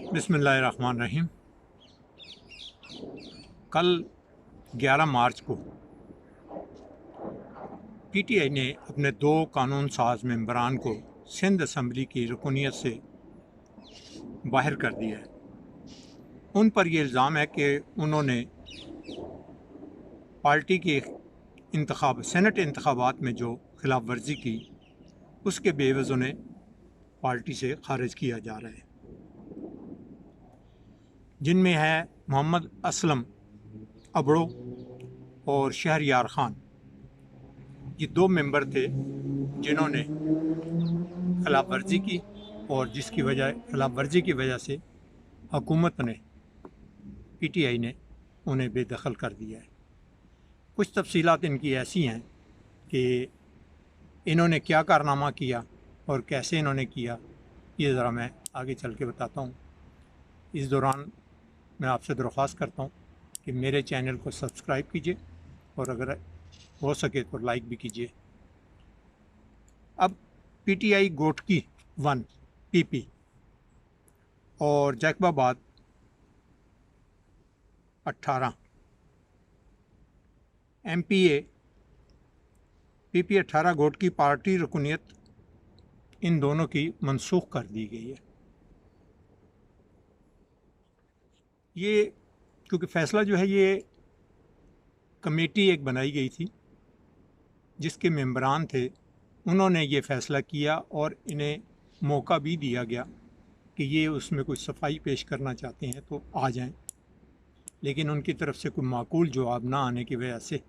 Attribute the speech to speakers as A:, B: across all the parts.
A: बिस्मिल्लाहिर्रहमानिर्रहीम। कल 11 मार्च को पीटीआई ने अपने 2 कानून साज मेंबरान को सिंध असम्बली की रुकनीत से बाहर कर दिया है। उन पर यह इल्ज़ाम है कि उन्होंने पार्टी के सेनेट इंतखाबात में जो खिलाफ वर्जी की, उसके बेवज़ उन्हें पार्टी से खारिज किया जा रहा है। जिनमें है मोहम्मद असलम अबड़ो और शहरयार खान। ये 2 मेंबर थे जिन्होंने खिलाफ वर्जी की और खिलाफ वर्जी की वजह से हुकूमत ने, पीटीआई ने उन्हें बेदखल कर दिया है। कुछ तफसीलात इनकी ऐसी हैं कि इन्होंने क्या कारनामा किया और कैसे इन्होंने किया, ये ज़रा मैं आगे चल के बताता हूँ। इस दौरान मैं आपसे दरख्वास्त करता हूँ कि मेरे चैनल को सब्सक्राइब कीजिए और अगर हो सके तो लाइक भी कीजिए। अब पीटीआई गोटकी 1 पीपी और Jacobabad 18 MPA PP 18 Ghotki party रुकनीत इन दोनों की मनसूख कर दी गई है। ये क्योंकि फ़ैसला जो है, ये कमेटी एक बनाई गई थी जिसके मेंबरान थे, उन्होंने ये फ़ैसला किया और इन्हें मौका भी दिया गया कि ये उसमें कोई सफाई पेश करना चाहते हैं तो आ जाएं, लेकिन उनकी तरफ से कोई माकूल जवाब ना आने की वजह से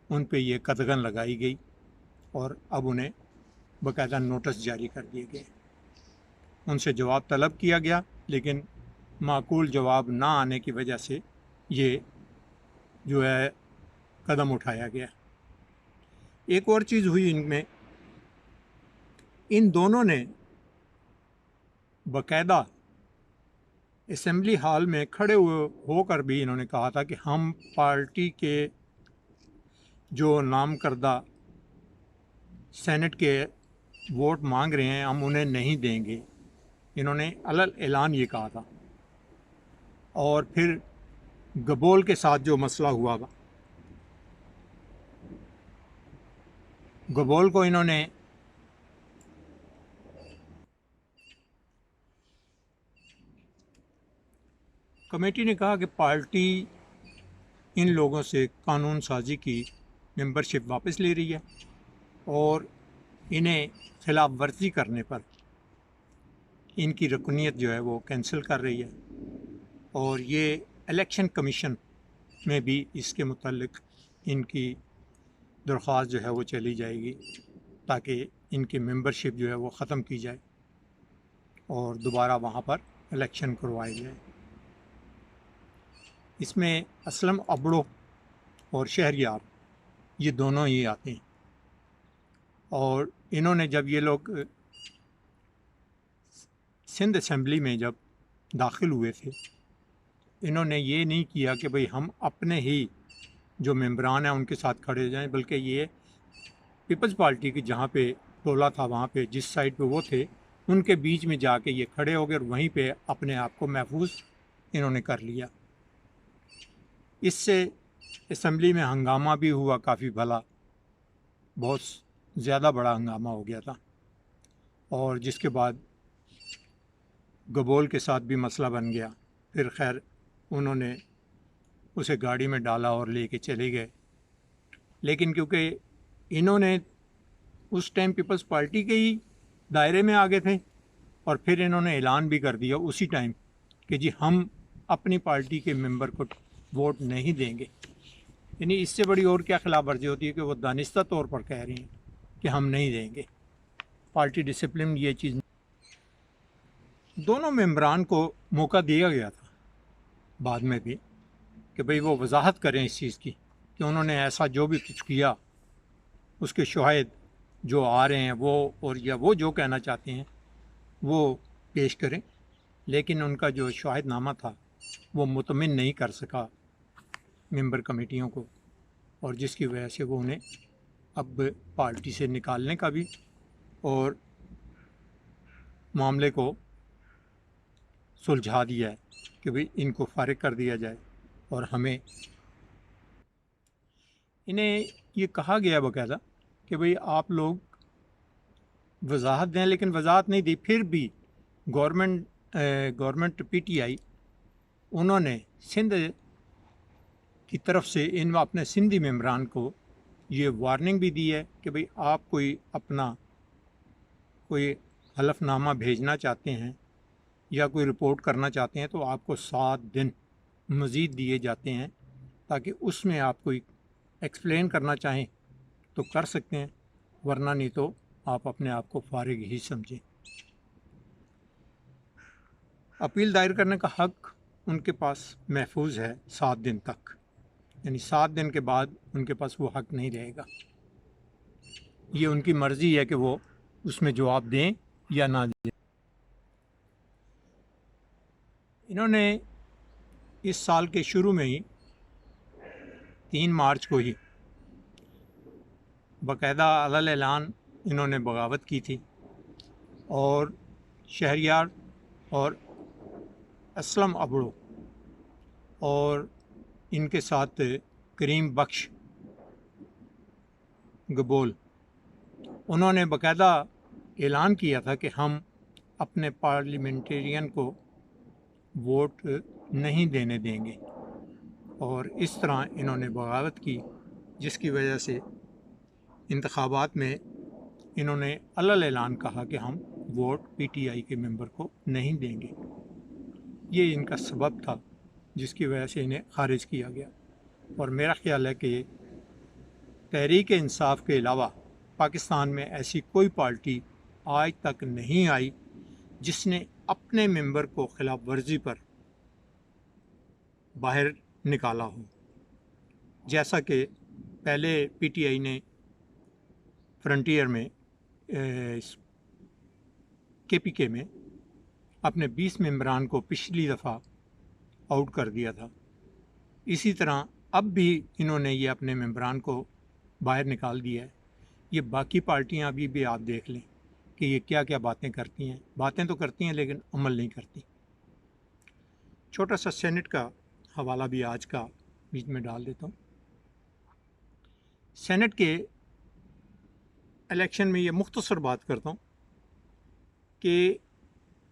A: उन पे ये कदगन लगाई गई और अब उन्हें बाकायदा नोटिस जारी कर दिए गए। उनसे जवाब तलब किया गया, लेकिन माकूल जवाब ना आने की वजह से ये जो है कदम उठाया गया। एक और चीज़ हुई इनमें, इन दोनों ने बाकायदा असेंबली हॉल में खड़े होकर भी इन्होंने कहा था कि हम पार्टी के जो नाम करदा सेनेट के वोट मांग रहे हैं, हम उन्हें नहीं देंगे। इन्होंने अलग ऐलान ये कहा था। और फिर गबोल के साथ जो मसला हुआ, गबोल को इन्होंने कमेटी ने कहा कि पार्टी इन लोगों से कानून साजी की मेंबरशिप वापस ले रही है और इन्हें खिलाफ वर्जी करने पर इनकी रुकनीत जो है वो कैंसिल कर रही है। और ये इलेक्शन कमीशन में भी इसके मुतालिक इनकी दरख्वास्त जो है वो चली जाएगी ताकि इनकी मेंबरशिप जो है वो ख़त्म की जाए और दोबारा वहाँ पर इलेक्शन करवाए जाए। इसमें असलम अबड़ो और शहरयार ये दोनों ही आते हैं। और इन्होंने जब ये लोग सिंध असम्बली में जब दाखिल हुए थे, इन्होंने ये नहीं किया कि भाई हम अपने ही जो मेंबरान हैं उनके साथ खड़े हो जाएं, बल्कि ये पीपल्स पार्टी की जहाँ पे टोला था, वहाँ पे जिस साइड पे वो थे, उनके बीच में जाके ये खड़े हो गए और वहीं पे अपने आप को महफूज इन्होंने कर लिया। इससे असम्बली में हंगामा भी हुआ, काफ़ी भला, बहुत ज़्यादा बड़ा हंगामा हो गया था। और जिसके बाद गबोल के साथ भी मसला बन गया। फिर खैर उन्होंने उसे गाड़ी में डाला और लेके चले गए। लेकिन क्योंकि इन्होंने उस टाइम पीपल्स पार्टी के ही दायरे में आ गए थे और फिर इन्होंने ऐलान भी कर दिया उसी टाइम कि जी हम अपनी पार्टी के मेंबर को वोट नहीं देंगे। यानी इससे बड़ी और क्या खिलाफ वर्जी होती है कि वो दानिस्ता तौर पर कह रही हैं कि हम नहीं देंगे। पार्टी डिसिप्लिन ये चीज़, दोनों मेंबरान को मौका दिया गया था बाद में भी कि भाई वो वजाहत करें इस चीज़ की कि उन्होंने ऐसा जो भी कुछ किया उसके शवाहिद जो आ रहे हैं वो, और या वो जो कहना चाहते हैं वो पेश करें। लेकिन उनका जो शवाहिदनामा था वो मुतमिन नहीं कर सका मेंबर कमेटियों को, और जिसकी वजह से वो उन्हें अब पार्टी से निकालने का भी और मामले को सुलझा दिया है कि भाई इनको फारिग कर दिया जाए, और हमें इन्हें ये कहा गया बाकायदा कि भाई आप लोग वजाहत दें, लेकिन वजाहत नहीं दी। फिर भी गवर्नमेंट पीटीआई उन्होंने सिंध की तरफ से इन अपने सिंधी मेम्बरान को ये वार्निंग भी दी है कि भाई आप कोई हलफनामा भेजना चाहते हैं या कोई रिपोर्ट करना चाहते हैं तो आपको 7 दिन मज़ीद दिए जाते हैं, ताकि उसमें आप कोई एक्सप्लेन करना चाहें तो कर सकते हैं, वरना नहीं तो आप अपने आप को फारिग ही समझें। अपील दायर करने का हक़ उनके पास महफूज है 7 दिन तक, यानी 7 दिन के बाद उनके पास वो हक़ नहीं रहेगा। ये उनकी मर्ज़ी है कि वो उसमें जवाब दें या ना दें। इन्होंने इस साल के शुरू में ही 3 मार्च को ही बाकायदा अलल ऐलान इन्होंने बगावत की थी, और शहरयार और असलम अबड़ो और इनके साथ करीम बख्श गबोल, उन्होंने बाकायदा ऐलान किया था कि हम अपने पार्लियामेंटेरियन को वोट नहीं देने देंगे, और इस तरह इन्होंने बगावत की, जिसकी वजह से इंतखाबात में इन्होंने अलल ऐलान कहा कि हम वोट पीटीआई के मेंबर को नहीं देंगे। ये इनका सबब था जिसकी वजह से इन्हें खारिज किया गया। और मेरा ख़्याल है कि तहरीक इंसाफ के अलावा पाकिस्तान में ऐसी कोई पार्टी आज तक नहीं आई जिसने अपने मेंबर को खिलाफ वर्जी पर बाहर निकाला हो। जैसा कि पहले पीटीआई ने फ्रंटियर में केपीके में अपने 20 मेंबरान को पिछली दफ़ा आउट कर दिया था, इसी तरह अब भी इन्होंने ये अपने मेंबरान को बाहर निकाल दिया है। ये बाकी पार्टियां अभी भी आप देख लें कि ये क्या क्या बातें करती हैं। बातें तो करती हैं लेकिन अमल नहीं करती। छोटा सा सेनेट का हवाला भी आज का बीच में डाल देता हूँ। सेनेट के इलेक्शन में ये मुख्तसर बात करता हूँ कि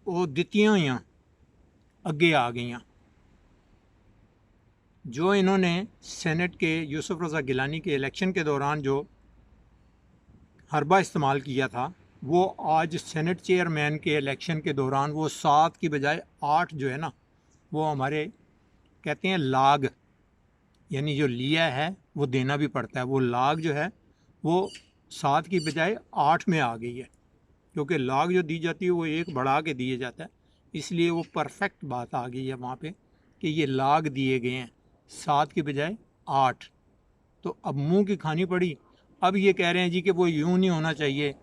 A: वो दितियाँ अगे आ गई। जो इन्होंने सेनेट के यूसुफ रज़ा गिलानी के इलेक्शन के दौरान जो हरबा इस्तेमाल किया था, वो आज सेनेट चेयरमैन के इलेक्शन के दौरान वो 7 की बजाय 8 जो है ना, वो हमारे कहते हैं लाग, यानी जो लिया है वो देना भी पड़ता है। वो लाग जो है वो 7 की बजाय 8 में आ गई है, क्योंकि लाग जो दी जाती है वो 1 बढ़ा के दिया जाता है, इसलिए वो परफेक्ट बात आ गई है वहाँ पे कि ये लाग दिए गए हैं 7 की बजाय 8। तो अब मुंह की खानी पड़ी। अब ये कह रहे हैं जी कि वो यूँ नहीं होना चाहिए।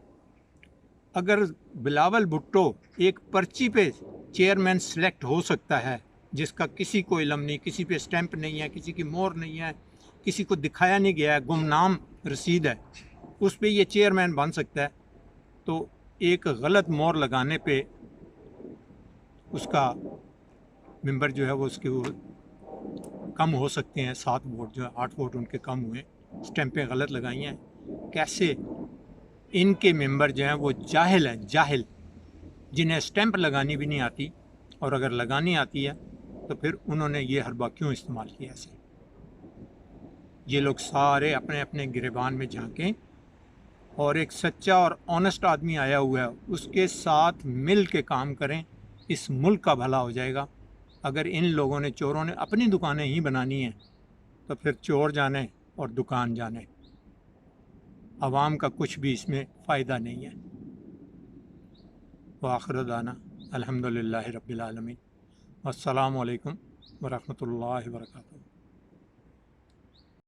A: अगर बिलावल भुट्टो एक पर्ची पे चेयरमैन सेलेक्ट हो सकता है जिसका किसी को इल्म नहीं, किसी पे स्टैंप नहीं है, किसी की मोहर नहीं है, किसी को दिखाया नहीं गया है, गुमनाम रसीद है, उस पे ये चेयरमैन बन सकता है, तो एक गलत मोहर लगाने पे उसका मेंबर जो है वो उसके वो कम हो सकते हैं। 7 वोट जो है 8 वोट उनके कम हुए, स्टैंपें गलत लगाई हैं। कैसे इनके मेंबर जो हैं वो जाहिल हैं, जाहिल, जिन्हें स्टैंप लगानी भी नहीं आती, और अगर लगानी आती है तो फिर उन्होंने ये हरबा क्यों इस्तेमाल किया ऐसे। ये लोग सारे अपने अपने गिरेबान में झांकें और एक सच्चा और ऑनेस्ट आदमी आया हुआ है उसके साथ मिल के काम करें, इस मुल्क का भला हो जाएगा। अगर इन लोगों ने, चोरों ने अपनी दुकानें ही बनानी हैं तो फिर चोर जाने और दुकान जाने, आवाम का कुछ भी इसमें फ़ायदा नहीं है। व आखिर दाना अल्हम्दुलिल्लाहि रब्बिल आलमीन। अस्सलामु अलैकुम व रहमतुल्लाहि व बरकातुहू।